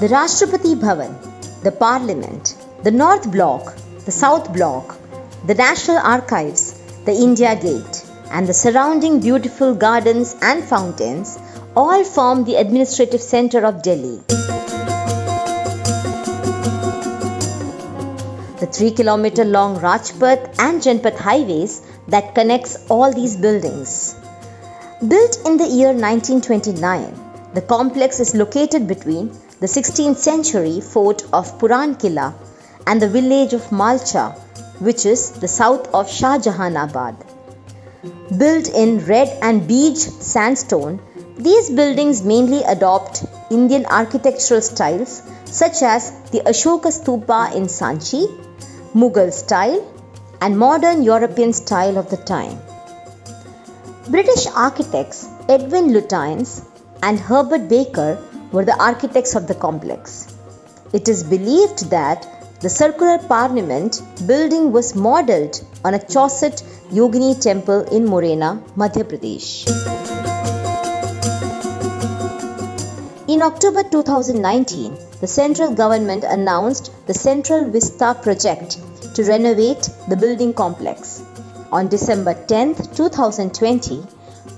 The Rashtrapati Bhavan, the Parliament, the North Block, the South Block, the National Archives, the India Gate, and the surrounding beautiful gardens and fountains all form the administrative center of Delhi. The 3-kilometer long Rajpath and Janpath highways that connects all these buildings. Built in the year 1929, the complex is located between the 16th century fort of Puran Killa and the village of Malcha, which is the south of Shah Jahanabad. Built in red and beige sandstone, these buildings mainly adopt Indian architectural styles such as the Ashoka Stupa in Sanchi, Mughal style, and modern European style of the time. British architects Edwin Lutyens and Herbert Baker were the architects of the complex. It is believed that the circular parliament building was modelled on a Chausit Yogini temple in Morena, Madhya Pradesh. In October 2019, the central government announced the Central Vista project to renovate the building complex. On December 10, 2020,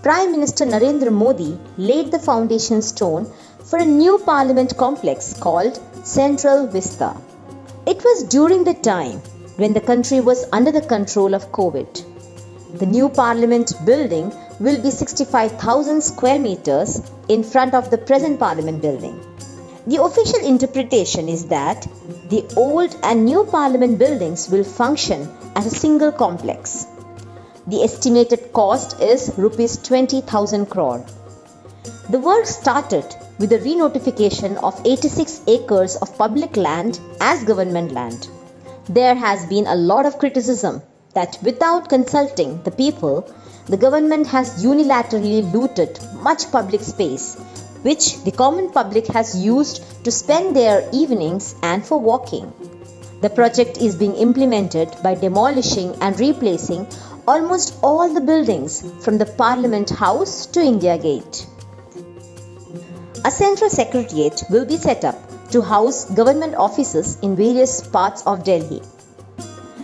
Prime Minister Narendra Modi laid the foundation stone for a new parliament complex called Central Vista. It was during the time when the country was under the control of COVID. The new parliament building will be 65,000 square meters in front of the present parliament building. The official interpretation is that the old and new parliament buildings will function as a single complex. The estimated cost is Rs 20,000 crore. The work started with the renotification of 86 acres of public land as government land. There has been a lot of criticism that without consulting the people, the government has unilaterally looted much public space, which the common public has used to spend their evenings and for walking. The project is being implemented by demolishing and replacing almost all the buildings from the Parliament House to India Gate. A central secretariat will be set up to house government offices in various parts of Delhi.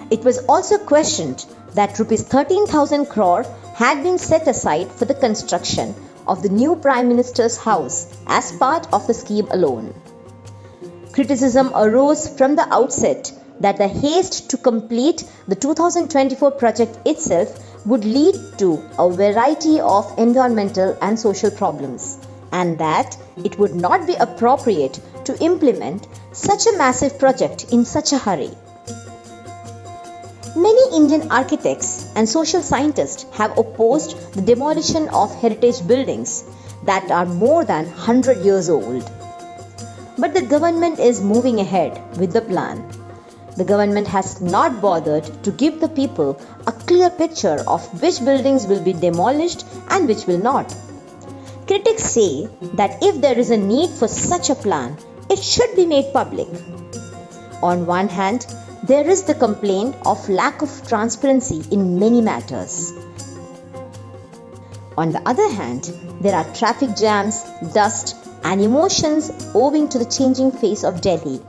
It was also questioned that Rs 13,000 crore had been set aside for the construction of the new Prime Minister's house as part of the scheme alone. Criticism arose from the outset that the haste to complete the 2024 project itself would lead to a variety of environmental and social problems, and that it would not be appropriate to implement such a massive project in such a hurry. Many Indian architects and social scientists have opposed the demolition of heritage buildings that are more than 100 years old. But the government is moving ahead with the plan. The government has not bothered to give the people a clear picture of which buildings will be demolished and which will not. Critics say that if there is a need for such a plan, it should be made public. On one hand, there is the complaint of lack of transparency in many matters. On the other hand, there are traffic jams, dust, and emotions owing to the changing face of Delhi.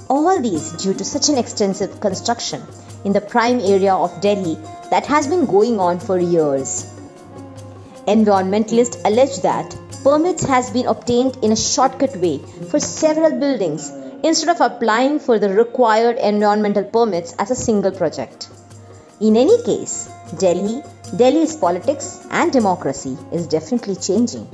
All these due to such an extensive construction in the prime area of Delhi that has been going on for years. Environmentalists allege that permits has been obtained in a shortcut way for several buildings instead of applying for the required environmental permits as a single project. In any case, Delhi's politics and democracy is definitely changing.